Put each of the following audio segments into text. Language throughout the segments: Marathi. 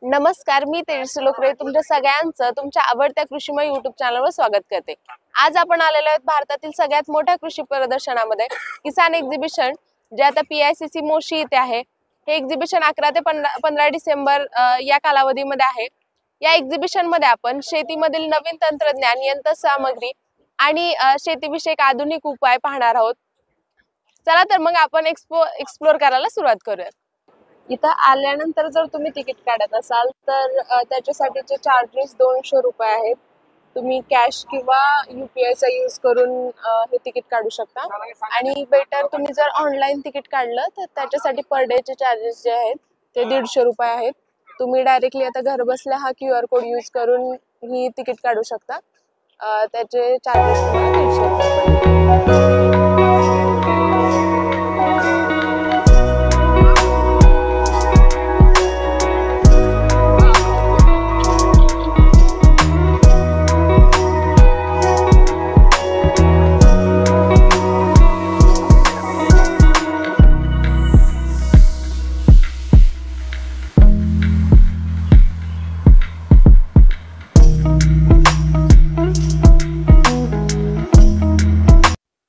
नमस्कार, मी तेजस्वी लोकरे तुमच्या सगळ्यांचं तुमच्या आवडत्या कृषीमय युट्यूब चॅनलवर स्वागत करते। आज आपण आलेलो आहोत भारतातील सगळ्यात मोठ्या कृषी प्रदर्शनामध्ये, किसान एक्झिबिशन, जे आता PICC मोशी इथे आहे। हे एक्झिबिशन 11 ते 15 डिसेंबर या कालावधीमध्ये आहे। या एक्झिबिशन मध्ये आपण शेतीमधील नवीन तंत्रज्ञान, यंत्रसामग्री आणि शेतीविषयक आधुनिक उपाय पाहणार आहोत। चला तर मग आपण एक्सप्लोर करायला सुरुवात करूया। इथं आल्यानंतर जर तुम्ही तिकीट काढत असाल तर त्याच्यासाठीचे चार्जेस 200 रुपये आहेत। तुम्ही कॅश किंवा UPI चा यूज करून हे तिकीट काढू शकता। आणि बेटर तुम्ही जर ऑनलाइन तिकीट काढलं तर त्याच्यासाठी पर डे चे चार्जेस जे आहेत ते 150 रुपये आहेत। तुम्ही डायरेक्टली आता घर बसल्या हा QR कोड यूज करून ही तिकीट काढू शकता। त्याचे चार्जेस तुम्हाला 150 रुपये पडतील।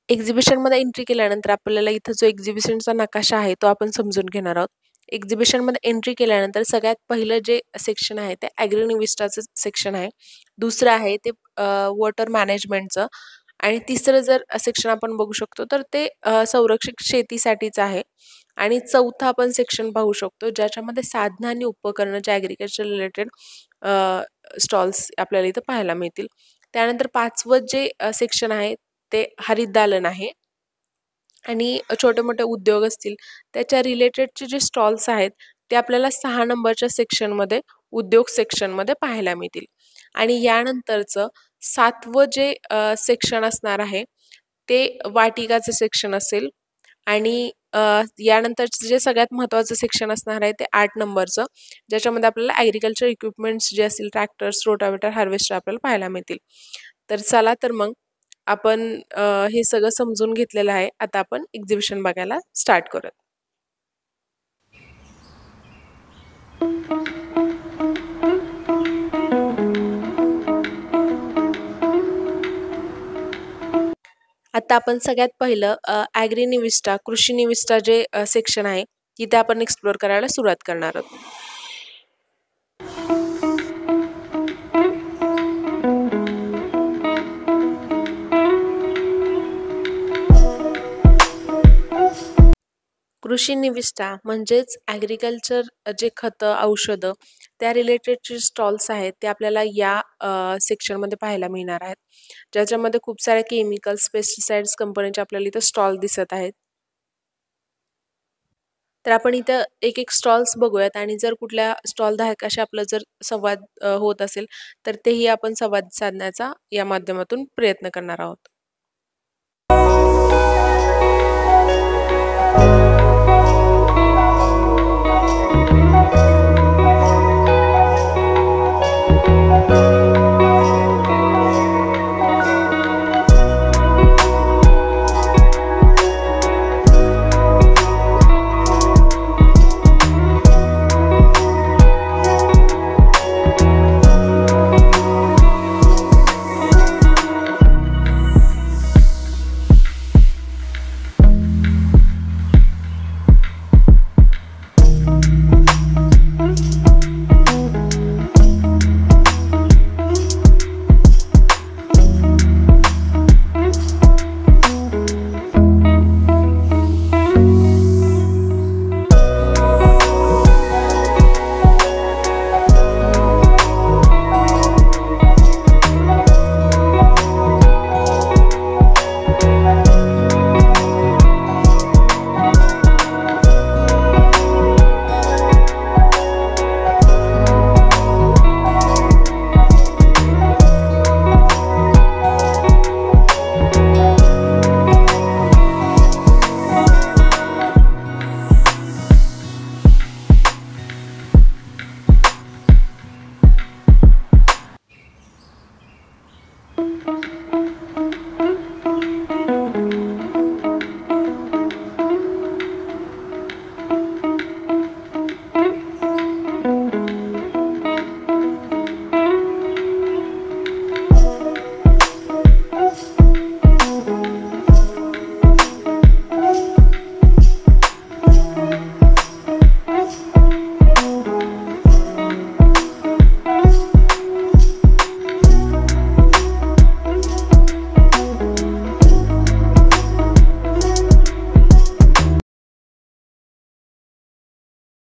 एक्झिबिशन मध्ये एंट्री केल्यानंतर आपल्याला इथं जो एक्झिबिशनचा नकाशा आहे तो आपण समजून घेणार आहोत। एक्झिबिशन मध्ये एंट्री केल्यानंतर सगळ्यात पहिलं जे सेक्शन आहे ते ॲग्रोनिविस्टाचं सेक्शन आहे। दुसरं आहे ते वॉटर मॅनेजमेंटचं आणि तिसरं जर सेक्शन आपण बघू शकतो तर ते संरक्षित शेतीसाठीच आहे। आणि चौथा आपण सेक्शन पाहू शकतो ज्याच्यामध्ये साधनं आणि उपकरणं जे ॲग्रिकल्चर रिलेटेड स्टॉल्स आपल्याला इथं पाहायला मिळतील। त्यानंतर पाचवं जे सेक्शन आहे ते हरितदालन आहे आणि छोटे मोठे उद्योग असतील त्याच्या रिलेटेडचे जे स्टॉल्स आहेत ते आपल्याला 6 नंबरच्या सेक्शन मध्ये उद्योग सेक्शन मध्ये पाहायला मिळतील। आणि यानंतरचं 7वं जे सेक्शन असणार आहे ते वाटिकाचं सेक्शन असेल। आणि यानंतरचं जे सगळ्यात महत्त्वाचं सेक्शन असणार आहे ते 8 नंबरचं, ज्याच्यामध्ये आपल्याला ॲग्रिकल्चर इक्विपमेंट्स जे असतील ट्रॅक्टर्स, रोटावेटर, हार्वेस्टर आपल्याला पाहायला मिळतील। तर चला तर मग आपण हे सगळं समजून घेतलेलं आहे। आता आपण एक्झिबिशन बघायला स्टार्ट करूया। आता आपण सगळ्यात पहिलं ॲग्रीनिविस्टा, कृषी निविष्ठा जे सेक्शन आहे तिथे आपण एक्सप्लोर करायला सुरुवात करणार आहोत। कृषी निविष्ठा म्हणजेच ॲग्रिकल्चर जे खतं, औषधं त्या रिलेटेडचे स्टॉल्स आहेत ते आपल्याला या सेक्शनमध्ये पाहायला मिळणार आहेत, ज्याच्यामध्ये खूप सारे केमिकल्स, पेस्टिसाइड्स कंपनीचे आपल्याला इथं स्टॉल दिसत आहेत। तर आपण इथं एक एक स्टॉल्स बघूयात आणि जर कुठल्या स्टॉल धारकाशी आपलं जर संवाद होत असेल तर तेही आपण संवाद साधण्याचा या माध्यमातून प्रयत्न करणार आहोत।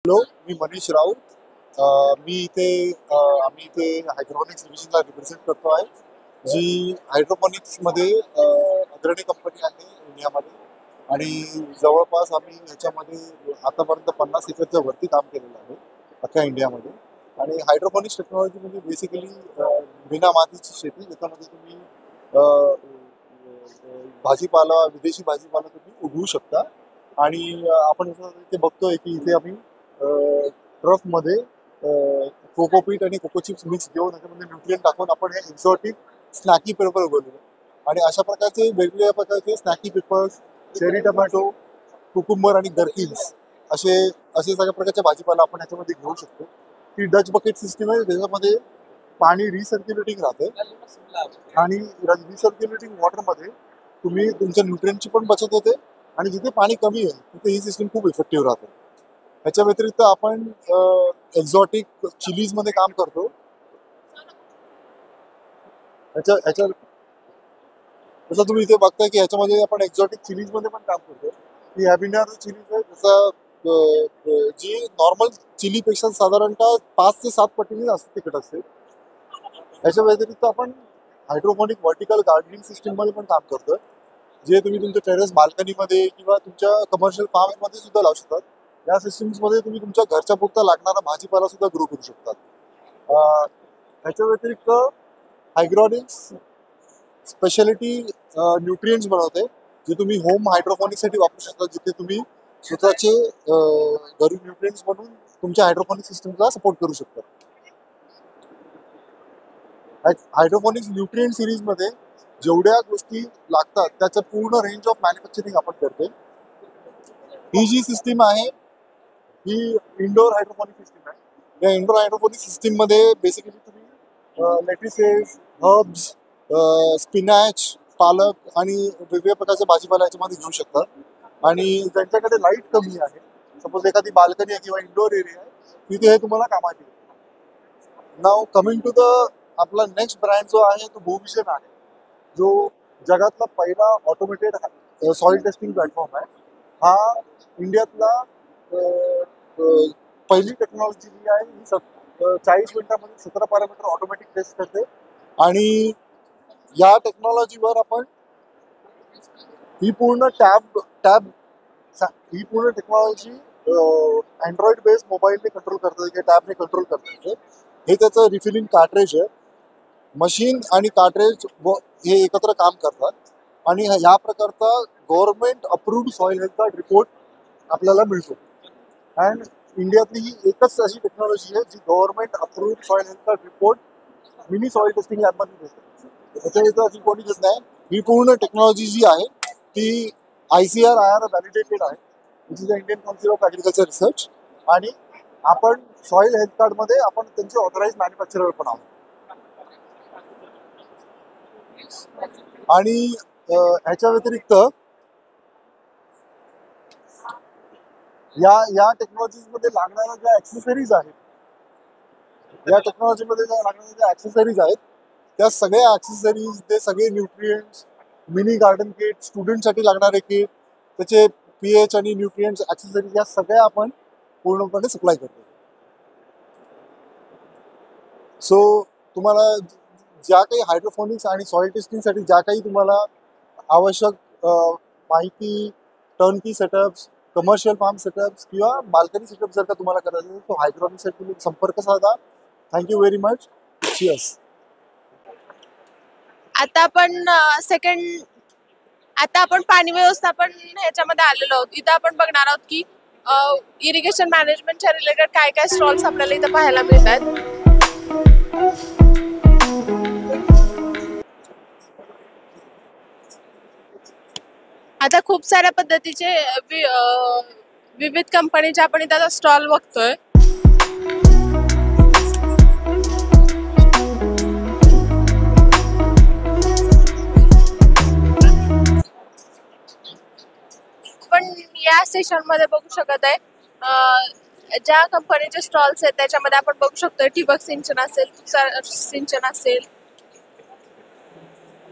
हॅलो, मी मनीष राऊत. आम्ही इथे हायड्रोपॉनिक्स डिव्हिजनला रिप्रेझेंट करतो आहे, जी हायड्रोपॉनिक्समध्ये अग्रणी कंपनी आहे इंडियामध्ये. आणि जवळपास आम्ही ह्याच्यामध्ये आतापर्यंत 50 एकरच्या वरती काम केलेलं आहे अख्ख्या इंडियामध्ये. आणि हायड्रोपॉनिक्स टेक्नॉलॉजी म्हणजे बेसिकली बिना मातीची शेती, ज्याच्यामध्ये तुम्ही भाजीपाला, विदेशी भाजीपाला तुम्ही उगवू शकता. आणि आपण इथे बघतोय की इथे आम्ही ट्रफमध्ये कोकोपीट आणि कोको चिप्स मिक्स घेऊन त्याच्यामध्ये न्यूट्रिएंट टाकून आपण हे एक्झॉटिक स्नॅकी पेपर उगवलेलं. आणि अशा प्रकारचे वेगवेगळ्या प्रकारचे स्नॅकी पेपर्स, चेरी टमॅटो, कुकुंबर आणि गरकिन्स असे असे सगळ्या प्रकारच्या भाजीपाला आपण ह्याच्यामध्ये घेऊ शकतो. ती डच बकेट सिस्टीम आहे, त्याच्यामध्ये पाणी रिसर्क्युलेटिंग राहतं आणि रिसर्क्युलेटिंग वॉटरमध्ये तुम्ही तुमच्या न्यूट्रिएंटची पण बचत होते. आणि जिथे पाणी कमी आहे तिथे ही सिस्टीम खूप इफेक्टिव्ह राहते. ह्याच्या व्यतिरिक्त आपण एक्झॉटिक चिलीजमध्ये काम करतो. ह्याच्या ह्याच्या जसं तुम्ही इथे बघताय की ह्याच्यामध्ये आपण एक्झॉटिक चिलीजमध्ये पण काम करतो. ही हॅबिनर चिलीज आहे, जसं जी नॉर्मल चिलीपेक्षा साधारणतः 5 ते 7 पटीने जास्त तिखट असते. ह्याच्या व्यतिरिक्त आपण हायड्रोपोनिक व्हर्टिकल गार्डनिंग सिस्टीममध्ये पण काम करतोय, जे तुम्ही तुमच्या टेरेस बाल्कनीमध्ये किंवा तुमच्या कमर्शियल फार्म्समध्ये सुद्धा लावू शकतात. या सिस्टीम्समध्ये तुम्ही तुमच्या घरच्या पुरता लागणारा भाजीपाला सुद्धा ग्रो करू शकतात. ह्याच्या व्यतिरिक्त हायड्रॉनिक्स स्पेशालिटी न्यूट्रिएंट्स बनवते, जे तुम्ही होम हायड्रोपोनिक्ससाठी वापरू शकता, जिथे तुम्ही स्वतःचे घरी न्यूट्रिएंट्स बनवून तुमच्या हायड्रोपोनिक सिस्टमला सपोर्ट करू शकता. हायड्रोपोनिक्स न्यूट्रिएंट सिरीजमध्ये जेवढ्या गोष्टी लागतात त्याचं पूर्ण रेंज ऑफ मॅन्युफॅक्चरिंग आपण करतो. ही जी सिस्टीम आहे ही इंडोर हायड्रोपोनिक सिस्टीम आहे. या इंडोर हायड्रोपोनिक सिस्टीममध्ये बेसिकली तुम्ही लेटिसेस, हर्ब्स, स्पिनॅच, पालक आणि वेगवेगळ्या प्रकारच्या भाजीपाला याच्यामध्ये घेऊ शकता. आणि ज्यांच्याकडे लाईट कमी आहे, सपोज एखादी बाल्कनी आहे किंवा इंडोर एरिया आहे, तिथे हे तुम्हाला कामात येईल. नाव कमिंग टू द आपला नेक्स्ट ब्रँड जो आहे तो भूविजन आहे, जो जगातला पहिला ऑटोमेटेड सॉइल टेस्टिंग प्लॅटफॉर्म आहे. हा इंडियातला पहिली टेक्नॉलॉजी जी आहे ही 40 मिनिटांमध्ये 17 पॅरामीटर ऑटोमॅटिक टेस्ट करते. आणि या टेक्नॉलॉजीवर आपण ही पूर्ण ही पूर्ण टेक्नॉलॉजी अँड्रॉइड बेस्ड मोबाईलने कंट्रोल करता येते, टॅबने कंट्रोल करता येते. हे त्याचं रिफिलिंग कार्ट्रेज आहे. मशीन आणि कार्ट्रेज हे एकत्र काम करतात. आणि ह्या प्रकारचा government approved soil health card report आपल्याला मिळतो. अँड इंडियातली ही एकच अशी टेक्नॉलॉजी आहे जी government approved soil health card report mini soil testing लॅबमध्ये देते. त्याच्या इथं अशी कोणी घेत नाही. ही पूर्ण टेक्नॉलॉजी जी आहे ती ICAR व्हॅलिडेटेड आहे, which is the Indian council of agriculture research. आणि आपण सॉइल हेल्थ कार्डमध्ये आपण त्यांचे ऑथराइज मॅन्युफॅक्चरर पण आहोत. आणि ह्याच्या व्यतिरिक्त या टेक्नॉलॉजीमध्ये लागणाऱ्या ज्या ॲक्सेसरीज आहेत, या टेक्नॉलॉजीमध्ये ज्या लागणाऱ्या ज्या ॲक्सेसरीज आहेत, त्या सगळ्या ॲक्सेसरीज, ते सगळे न्यूट्रिएंट्स, मिनी गार्डन किट, स्टुडंटसाठी लागणारे किट, त्याचे pH आणि न्यूट्रिएंट्स ॲक्सेसरीज, या सगळ्या आपण पूर्णपणे सप्लाय करतो. सो तुम्हाला ज्या काही हायड्रोपोनिक्स आणि सॉइल टेस्टिंगसाठी ज्या काही तुम्हाला आवश्यक माहिती, turnkey setups, commercial farm setups किंवा बाल्कनी सेटअप जर का तुम्हाला करायचं असेल तर हायड्रोनिक्ससाठी तुम्ही संपर्क साधा. Thank you very much. चिअर्स. आता आपण पाणी व्यवस्थापन ह्याच्यामध्ये आलेलो आहोत. इथं आपण बघणार आहोत की इरिगेशन मॅनेजमेंटच्या रिलेटेड काय काय स्टॉल्स आपल्याला इथं पाहायला मिळतात. आता खूप साऱ्या पद्धतीचे विविध कंपनीचे आपण इथं स्टॉल बघतोय. पण या सेशन मध्ये बघू शकत आहे ज्या कंपनीचे स्टॉल्स आहेत त्याच्यामध्ये आपण बघू शकतो ठिबक सिंचन असेल, तुषार सिंचन असेल,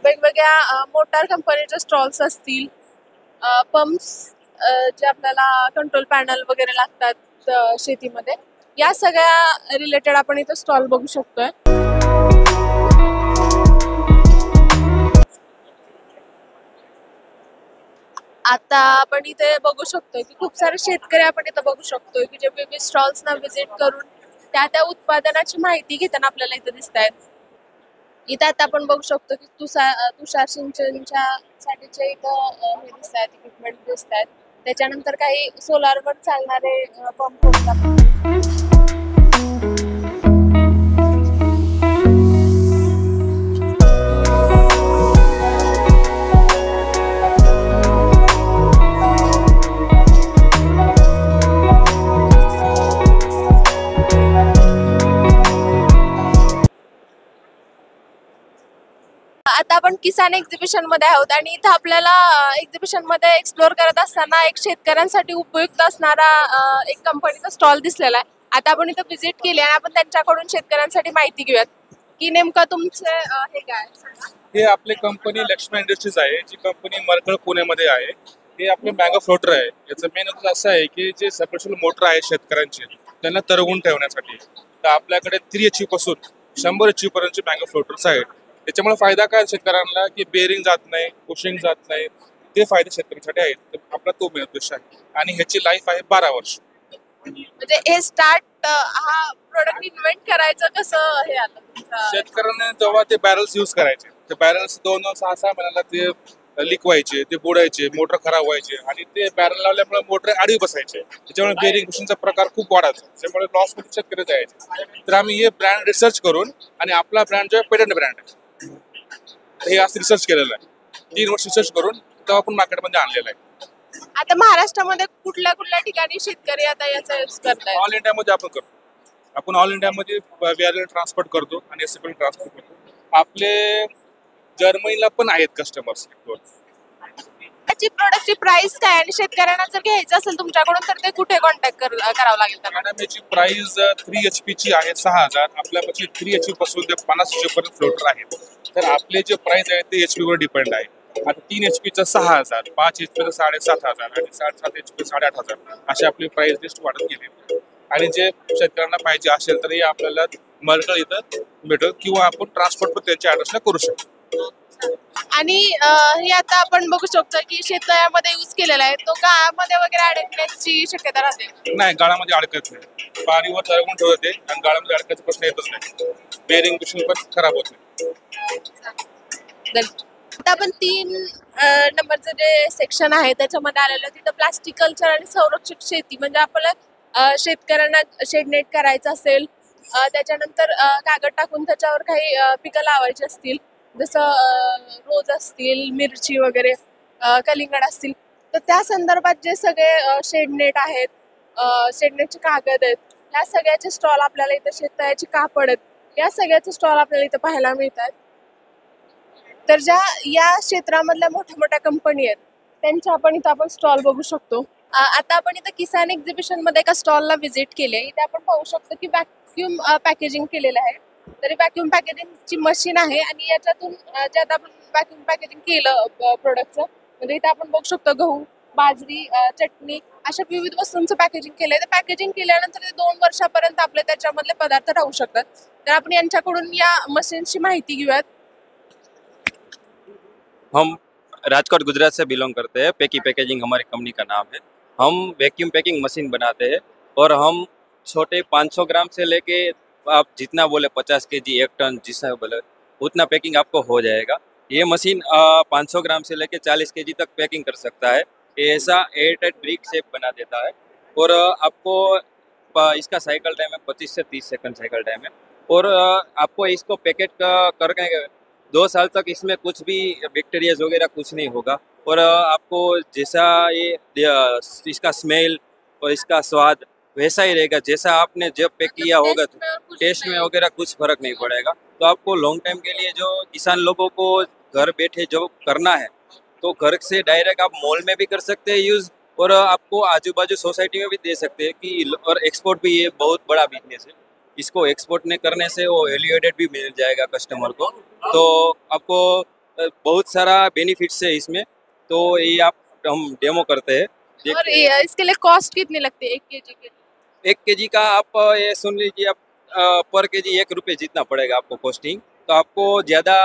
वेगवेगळ्या मोटार कंपनीचे स्टॉल्स असतील, पंप्स जे आपल्याला कंट्रोल पॅनल वगैरे लागतात शेतीमध्ये, या सगळ्या रिलेटेड आपण इथं स्टॉल बघू शकतोय. आता आपण इथे बघू शकतोय की खूप सारे शेतकरी आपण इथं बघू शकतोय की जे विविध स्टॉल्सना व्हिजिट करून त्या उत्पादनाची माहिती घेताना आपल्याला इथं दिसत आहेत. इथं आता आपण बघू शकतो की तुषार सिंचनच्या साठीचे इथं हे दिसत आहेत, इक्विपमेंट दिसत आहेत. त्याच्यानंतर काही सोलारवर चालणारे पंप वगैरे आपण बघू शकतो. आता आपण किसान एक्झिबिशन मध्ये आहोत आणि इथं आपल्याला एक्झिबिशन मध्ये एक्सप्लोर करत असताना एक शेतकऱ्यांसाठी उपयुक्त असणारा एक कंपनीचा स्टॉल दिसलेला आहे. आता आपण इथं व्हिजिट केली आणि आपण त्यांच्याकडून शेतकऱ्यांसाठी माहिती घेऊयात की नेमकं तुमचे हे काय सांगा. हे आपली कंपनी लक्ष्मी इंडस्ट्रीज आहे, जी कंपनी मरकळ पुण्यामध्ये आहे. हे आपले मॅगा फ्लोटर आहे. याचं मेन उद्देश असं आहे की जे सबमर्सिबल मोटर आहे शेतकऱ्यांचे त्यांना तरवून ठेवण्यासाठी. तर आपल्याकडे 3 HP पासून 100 HP पर्यंतचे मॅगा फ्लोटर्स आहेत. त्याच्यामुळे फायदा काय शेतकऱ्यांना की बेरिंग जात नाही, पुशिंग जात नाही, ते फायदे शेतकऱ्यांसाठी आहेत. तर आपला तो मेन उद्देश आहे आणि ह्याची लाईफ आहे 12 वर्ष. म्हणजे हे स्टार्ट हा प्रोडक्ट इन्व्हेंट करायचं कसं हे आलं तुमच्या? शेतकऱ्यांना जेव्हा ते बॅरल्स यूज करायचे, ते बॅरल्स 2-6 महिन्याला ते लीक व्हायचे, ते बुडायचे, मोटर खराब व्हायचे आणि ते बॅरल लावल्यामुळे मोटर आडवी बसायचे. त्याच्यामुळे बेरिंग पुशिंगचा प्रकार खूप वाढायचा. त्यामुळे लॉस मध्ये शेतकरी जायचे. तर आम्ही हे ब्रँड रिसर्च करून आणि आपला ब्रँड जो आहे पेटंट ब्रँड आहे, हे असं रिसर्च केलेलं आहे. 3 वर्ष रिसर्च करून तेव्हा आपण मार्केटमध्ये आणलेलं आहे. आता महाराष्ट्रामध्ये कुठल्या कुठल्या ठिकाणी शेतकरी आता याचा यूज करतायत? ऑल इंडियामध्ये आपण करतो. आपण ऑल इंडियामध्ये वेअर ट्रान्सपोर्ट करतो आणि एसएपी ट्रान्सपोर्ट करतो. आपले जर्मनीला पण आहेत कस्टमर्स. त्याची प्रोडक्टची प्राइस काय आणि शेतकऱ्यांना जर घ्यायचं असेल तुमच्याकडून तर ते कुठे कॉन्टॅक्ट करावं लागेल त्यांना? मॅडम याची प्राइस 3 HP ची आहे 6,000. आपल्यापाशी 3 HP पासून ते 50 HP पर्यंत फ्लोटर आहेत. तर आपले जे प्राइस आहे ते HP वर डिपेंड आहे. आता 3 HP चं 6,000, 5 HP चं 7,500 आणि 7.5 HP 8,500 अशी आपली प्राइस लिस्ट वाढत गेली. आणि जे शेतकऱ्यांना पाहिजे असेल तर हे आपल्याला मरकळ इथं भेटेल किंवा आपण ट्रान्सपोर्ट पण त्यांच्या ॲड्रेसला करू शकतो. आणि हे आता आपण बघू शकतो की शेततळ्यामध्ये यूज केलेला आहे, तो गाळामध्ये वगैरे अडकण्याची शक्यता राहते? नाही, गाळामध्ये अडकत नाही. पाणीवर तरवून ठेवते आणि गाळामध्ये अडकायचा प्रश्न येतच नाही. बेरिंग पुशिंग पण खराब होत नाही. आता आपण 3 नंबरचं जे सेक्शन आहे त्याच्यामध्ये आलेलं तिथं प्लास्टिक कल्चर आणि संरक्षित शेती, म्हणजे आपल्याला शेतकऱ्यांना शेडनेट करायचं असेल, त्याच्यानंतर कागद टाकून त्याच्यावर काही पिकं लावायची असतील, जसं रोज असतील, मिरची वगैरे, कलिंगड असतील, तर त्या संदर्भात जे सगळे शेडनेट आहेत, शेडनेटचे कागद आहेत, या सगळ्याचे स्टॉल आपल्याला इथं शेततळ्याची कापड आहेत, या सगळ्याचे स्टॉल आपल्याला इथं पाहायला मिळतात. तर ज्या या क्षेत्रामधल्या मोठ्या मोठ्या कंपनी आहेत त्यांच्या आपण स्टॉल बघू शकतो. आता आपण इथं किसान एक्झिबिशन मध्ये एका स्टॉलला व्हिजिट केली. इथे आपण पाहू शकतो की व्हॅक्युम पॅकेजिंग केलेलं आहे. तरी व्हॅक्युम पॅकेजिंगची मशीन आहे आणि याच्यातून जे आता आपण व्हॅक्युम पॅकेजिंग केलं प्रोडक्टचं, म्हणजे इथे आपण बघू शकतो गहू, बाजरी, चटणी अशा विविध वस्तूंचं पॅकेजिंग केलंय. तर पॅकेजिंग केल्यानंतर ते 2 वर्षापर्यंत आपले त्याच्यामधले पदार्थ राहू शकतात. तर आपण यांच्याकडून या मशीनची माहिती घेऊयात. हम राजकोट गुजरात से बिलोंग करते हैं। पेकी पैकेजिंग हमारी कंपनी का नाम है। हम वैक्यूम पैकिंग मशीन बनाते हैं और हम छोटे 500 ग्राम से लेके आप जितना बोले 50 kg 1 टन जितना बोले उतना पैकिंग आपको हो जाएगा। ये मशीन 500 ग्राम से लेके 40 kg तक पैकिंग कर सकता है। ये ऐसा एयरटाइट ब्रिक शेप बना देता है और आपको इसका साइकिल टाइम है 25 से 30 सेकंड साइकिल टाइम है और आपको इसको पैकेट करके 2 साल तक इसमें कुछ भी बैक्टीरियाज वगैरह कुछ नहीं होगा और आपको जैसा ये इसका स्मेल और इसका स्वाद वैसा ही रहेगा जैसा आपने जब पैक किया होगा। तो टेस्ट में वगैरह कुछ फर्क नहीं पड़ेगा। तो आपको लॉन्ग टाइम के लिए जो किसान लोगों को घर बैठे जो करना है तो घर से डायरेक्ट आप मॉल में भी कर सकते हैं यूज़ और आपको आजू बाजू सोसाइटी में भी दे सकते हैं कि और एक्सपोर्ट भी ये बहुत बड़ा बिजनेस है। इसको एक्सपोर्ट नहीं करने से वो वैल्यूएडेड भी मिल जाएगा कस्टमर को। तो आपको बहुत सारा बेनिफिट्स है इसमें। तो ये आप हम डेमो करते हैं और देखिए इसके लिए कॉस्ट कितनी लगती है 1 kg के? 1 kg का आप ये सुन लीजिए, आप पर केजी 1 रुपये जितना पड़ेगा आपको कॉस्टिंग। तो आपको ज़्यादा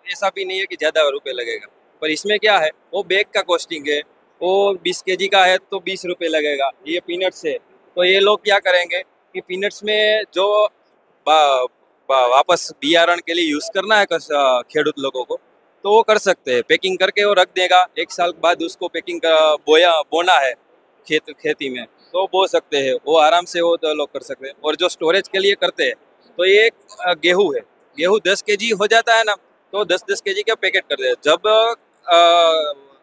ऐसा भी नहीं है कि ज़्यादा रुपये लगेगा, पर इसमें क्या है वो बैग का कॉस्टिंग है। वो 20 kg का है तो 20 रुपये लगेगा। ये पीनट्स है, तो ये लोग क्या करेंगे कि पीनट्स में जो वापस बियारण के लिए यूज़ करना है खेडूत लोगों को, तो वो कर सकते हैं। पैकिंग करके वो रख देगा, 1 साल बाद उसको पैकिंग बोना है खेती में, तो बो सकते हैं वो आराम से, वो तो लोग कर सकते हैं। और जो स्टोरेज के लिए करते हैं, तो ये गेहूं है, गेहूं 10 kg हो जाता है ना, तो 10-10 kg का पैकेट कर दे। जब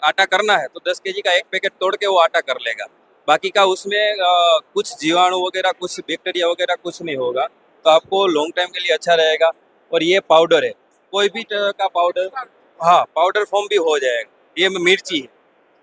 आटा करना है तो 10 kg का एक पैकेट तोड़ के वो आटा कर लेगा। बाकी का उसमें कुछ जीवाणु वगैरह, कुछ बैक्टीरिया वगैरह कुछ नहीं होगा, तो आपको लॉन्ग टाइम के लिए अच्छा रहेगा। और ये पाउडर है, कोई भी तरह का पाउडर, हाँ पाउडर फॉर्म भी हो जाएगा। ये मिर्ची है,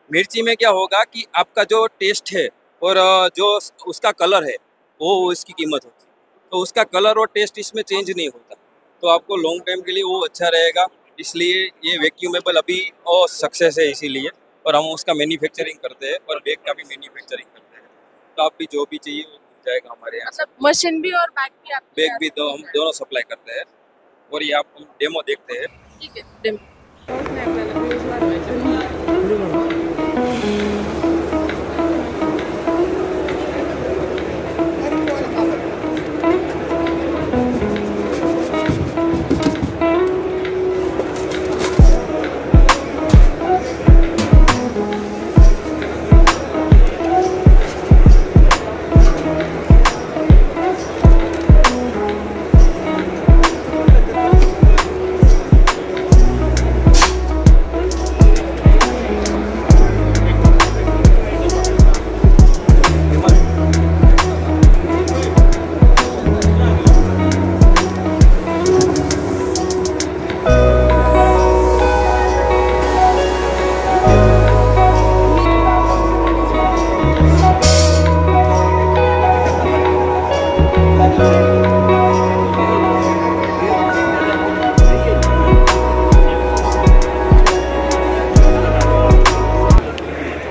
मिर्ची में क्या होगा कि आपका जो टेस्ट है और जो उसका कलर है वो इसकी कीमत होती है। तो उसका कलर और टेस्ट इसमें चेंज नहीं होता, तो आपको लॉन्ग टाइम के लिए वो अच्छा रहेगा। इसलिए ये वैक्यूमेबल अभी और सक्सेस है इसीलिए, और हम उसका मैन्युफैक्चरिंग करते हैं और बैग का भी मैन्युफैक्चरिंग करते हैं। तो आप भी जो भी चाहिए वो मिल जाएगा हमारे यहाँ। मतलब मशीन भी और बैग भी आपके बैग भी हम दोनों सप्लाई करते हैं। और ये आप डेमो देखते हैं। ठीक है डेमो.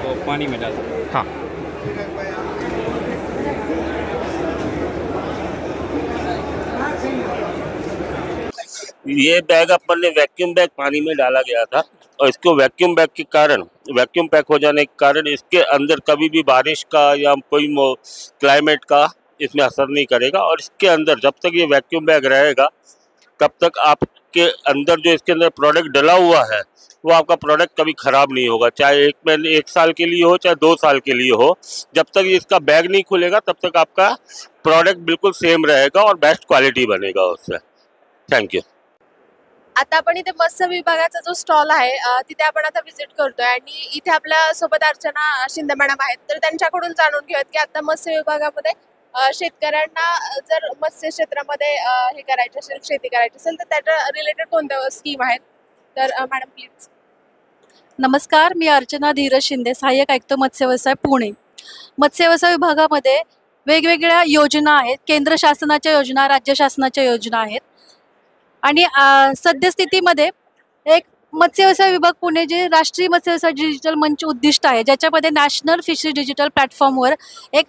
तो पानी में डाल दो। हाँ ये बैग अपन ने वैक्यूम बैग पानी में डाला गया था, और इसको वैक्यूम बैग के कारण, वैक्यूम पैक हो जाने के कारण इसके अंदर कभी भी बारिश का या कोई क्लाइमेट का इसमें असर नहीं करेगा। और इसके अंदर जब तक ये वैक्यूम बैग रहेगा तब तक आपके अंदर जो इसके अंदर प्रोडक्ट डला हुआ है वो आपका प्रोडक्ट कभी ख़राब नहीं होगा, चाहे 1 साल के लिए हो चाहे 2 साल के लिए हो। जब तक इसका बैग नहीं खुलेगा तब तक आपका प्रोडक्ट बिल्कुल सेम रहेगा और बेस्ट क्वालिटी बनेगा उससे। Thank you. आता आपण इथे मत्स्य विभागाचा जो स्टॉल आहे तिथे आपण आता व्हिजिट करतोय आणि इथे आपल्या सोबत अर्चना शिंदे मॅडम आहेत, तर त्यांच्याकडून जाणून घेऊयात की आता मत्स्य विभागामध्ये शेतकऱ्यांना जर मत्स्य क्षेत्रामध्ये हे करायचे असेल, शेती करायची असेल, तर त्याच्या रिलेटेड कोणत्या स्कीम आहेत. तर मॅडम प्लीज. नमस्कार, मी अर्चना धीरज शिंदे, सहाय्यक आयुक्त मत्स्य व्यवसाय पुणे. मत्स्य व्यवसाय विभागामध्ये वेगवेगळ्या योजना आहेत, केंद्र शासनाच्या योजना, राज्य शासनाच्या योजना आहेत. आणि सद्यस्थितीमध्ये एक मत्स्य व्यवसाय विभाग पुणे जे राष्ट्रीय मत्स्य व्यवसाय डिजिटल मंच उद्दिष्ट आहे, ज्याच्यामध्ये नॅशनल फिशरी डिजिटल प्लॅटफॉर्मवर एक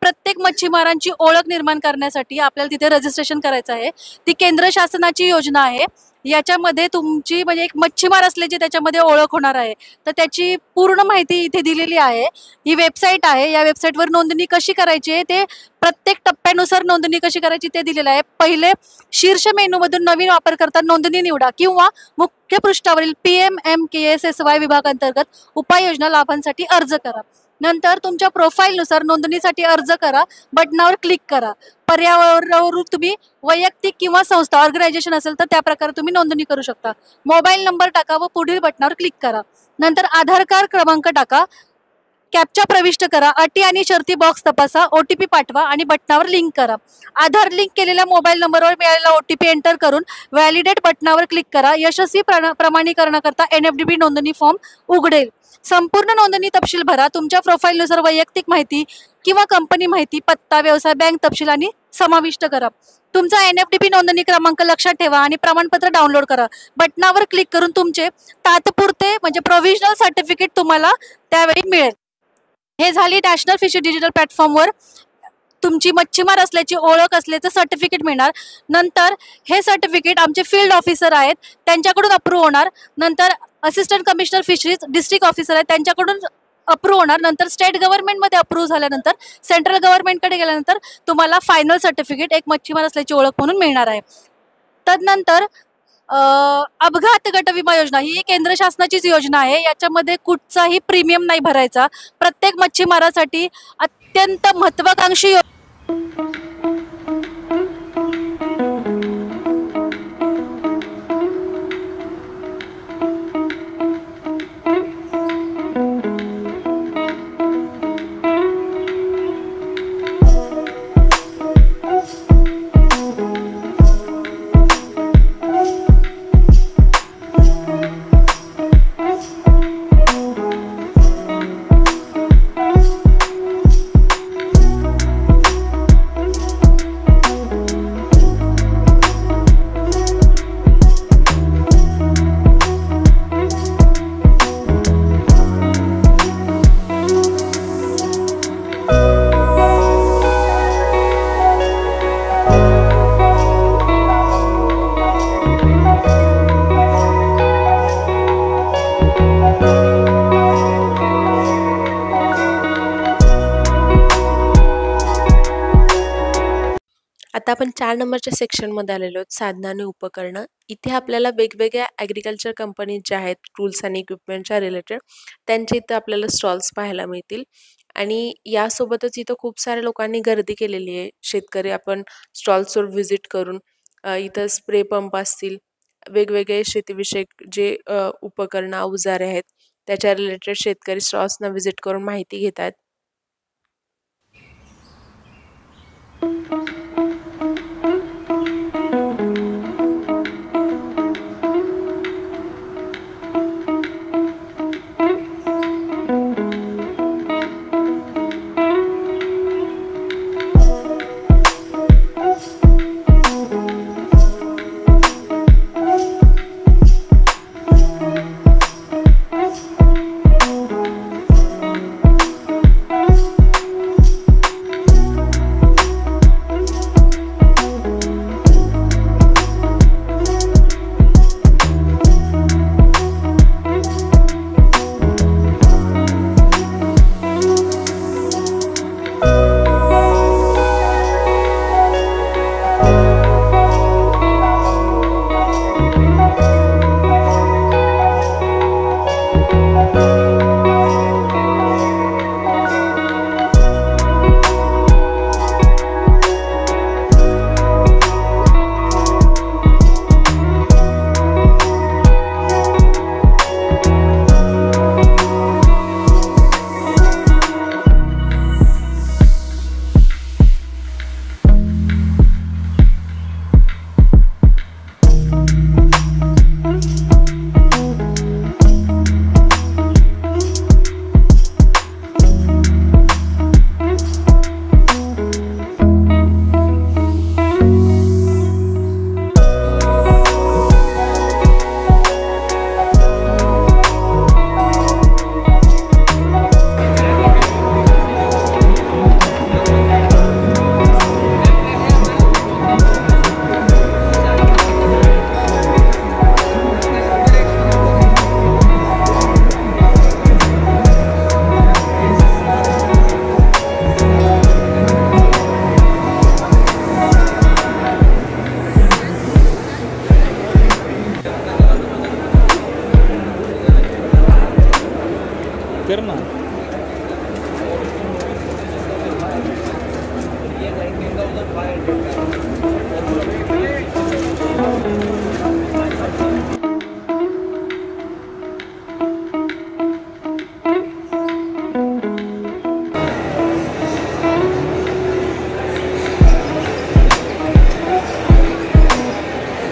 प्रत्येक मच्छीमारांची ओळख निर्माण करण्यासाठी आपल्याला तिथे रजिस्ट्रेशन करायचं आहे. ती केंद्र शासनाची योजना आहे. याच्यामध्ये तुमची म्हणजे एक मच्छीमार असल्याची त्याच्यामध्ये ओळख होणार आहे, तर त्याची पूर्ण माहिती इथे दिलेली आहे. ही वेबसाईट आहे, या वेबसाईटवर नोंदणी कशी करायची आहे, ते प्रत्येक टप्प्यानुसार नोंदणी कशी करायची ते दिलेलं आहे. पहिले शीर्ष मेनूमधून नवीन वापरकर्ता नोंदणी निवडा किंवा मुख्य पृष्ठावरील PMMKSSY विभागांतर्गत उपाययोजना लाभांसाठी अर्ज करा. नंतर तुमच्या प्रोफाईलनुसार नोंदणीसाठी अर्ज करा बटनावर क्लिक करा. पर्यावरणावर तुम्ही वैयक्तिक किंवा संस्था ऑर्गनायझेशन असेल तर त्या प्रकारे तुम्ही नोंदणी करू शकता. मोबाईल नंबर टाका व पुढील बटनावर क्लिक करा. नंतर आधार कार्ड क्रमांक टाका, कॅप्चा प्रविष्ट करा, अटी आणि शर्ती बॉक्स तपासा, OTP पाठवा आणि बटनावर लिंक करा. आधार लिंक केलेल्या मोबाईल नंबरवर मिळालेला OTP एंटर करून व्हॅलिडेट बटनावर क्लिक करा. यशस्वी प्रमाणीकरणाकरता NFDB नोंदणी फॉर्म उघडेल. संपूर्ण नोंदणी तपशील भरा. तुमच्या प्रोफाईलनुसार वैयक्तिक माहिती किंवा कंपनी माहिती, पत्ता, व्यवसाय, बँक तपशील आणि समाविष्ट करा. तुमचा NFDB नोंदणी क्रमांक लक्षात ठेवा आणि प्रमाणपत्र डाउनलोड करा. बटनावर क्लिक करून तुमचे तात्पुरते म्हणजे प्रोव्हिजनल सर्टिफिकेट तुम्हाला त्यावेळी मिळेल. हे झाली नॅशनल फिशरी डिजिटल प्लॅटफॉर्मवर तुमची मच्छीमार असल्याची ओळख असल्याचं सर्टिफिकेट मिळणार. नंतर हे सर्टिफिकेट आमचे फील्ड ऑफिसर आहेत त्यांच्याकडून अप्रूव्ह होणार. नंतर assistant commissioner fisheries district officer आहेत त्यांच्याकडून अप्रूव्ह होणार. नंतर स्टेट गव्हर्नमेंटमध्ये अप्रूव्ह झाल्यानंतर सेंट्रल गव्हर्नमेंटकडे गेल्यानंतर तुम्हाला फायनल सर्टिफिकेट एक मच्छीमार असल्याची ओळख म्हणून मिळणार आहे. तदनंतर अपघात गट विमा योजना ही केंद्र शासनाचीच योजना आहे. याच्यामध्ये कुठचाही प्रीमियम नाही भरायचा. प्रत्येक मच्छीमारासाठी अत्यंत महत्वाकांक्षी आता आपण 4 नंबरच्या सेक्शनमध्ये आलेलो आहोत, साधनं आणि उपकरणं. इथे आपल्याला वेगवेगळ्या ॲग्रिकल्चर कंपनीज ज्या आहेत टूल्स आणि इक्विपमेंटच्या रिलेटेड त्यांच्या इथं आपल्याला स्टॉल्स पाहायला मिळतील. आणि यासोबतच इथं खूप साऱ्या लोकांनी गर्दी केलेली आहे. शेतकरी आपण स्टॉल्सवर व्हिजिट करून इथं स्प्रे पंप असतील, वेगवेगळे शेतीविषयक जे उपकरणं अवजारे आहेत त्याच्या रिलेटेड शेतकरी स्टॉल्सना व्हिजिट करून माहिती घेत आहेत.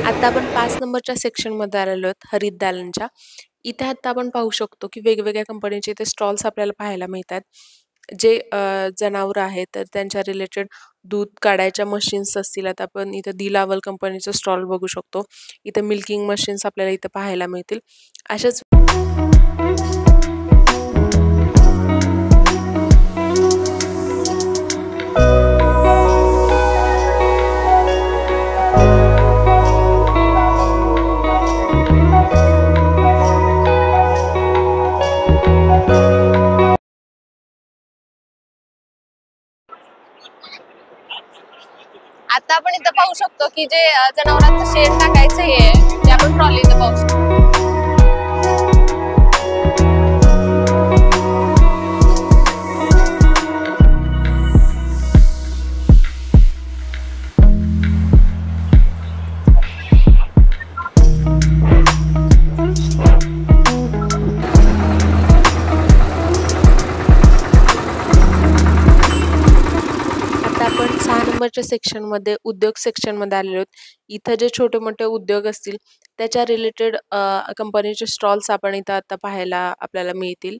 आता आपण 5 नंबरच्या सेक्शनमध्ये आलेलो आहोत, हरित दालनच्या. इथे आता आपण पाहू शकतो की वेगवेगळ्या कंपनीचे इथे स्टॉल्स आपल्याला पाहायला मिळतात. जे जनावरं आहेत तर त्यांच्या रिलेटेड दूध काढायच्या मशीन्स असतील. आता आपण इथं दिलावल कंपनीचं स्टॉल बघू शकतो. इथं मिल्किंग मशीन्स आपल्याला इथं पाहायला मिळतील. अशाच आता आपण इथं पाहू शकतो की जे जनावरांचं शेण टाकायचं आहे ते आपण ट्रॉली इथं पाहू शकतो. आपण 6 नंबरच्या सेक्शनमध्ये उद्योग सेक्शनमध्ये आलेलो आहोत. इथं जे छोटे मोठे उद्योग असतील त्याच्या रिलेटेड कंपनीचे स्टॉल्स आपण इथं आता पाहायला आपल्याला मिळतील.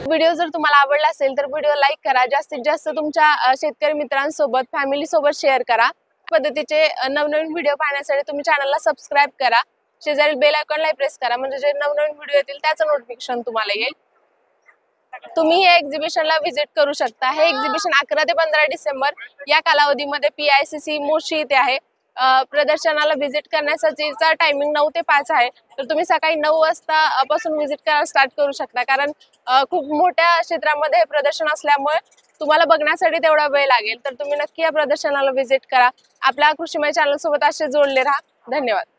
व्हिडिओ जर तुम्हाला आवडला असेल तर व्हिडिओ लाईक करा, जास्तीत जास्त तुमच्या शेतकरी मित्रांसोबत फॅमिली सोबत शेअर करा. पद्धतीचे नवनवीन व्हिडिओ पाहण्यासाठी तुम्ही चॅनलला सबस्क्राइब करा, शेजारील बेल आयकॉनला प्रेस करा म्हणजे जे नवनवीन व्हिडिओ येतील त्याचं नोटिफिकेशन तुम्हाला येईल. तुम्ही हे एक्झिबिशनला व्हिजिट करू शकता. हे एक्झिबिशन 11 ते 15 डिसेंबर या कालावधीमध्ये PICC मोशी इथे आहे. प्रदर्शनाला व्हिजिट करण्यासाठीचा टायमिंग 9 ते 5 आहे. तर तुम्ही सकाळी 9 वाजता पासून व्हिजिट करायला स्टार्ट करू शकता, कारण खूप मोठ्या क्षेत्रामध्ये हे प्रदर्शन असल्यामुळे तुम्हाला बघण्यासाठी तेवढा वेळ लागेल. तर तुम्ही नक्की या प्रदर्शनाला व्हिजिट करा. आपल्या कृषीमय चॅनल सोबत असे जोडले राहा. धन्यवाद.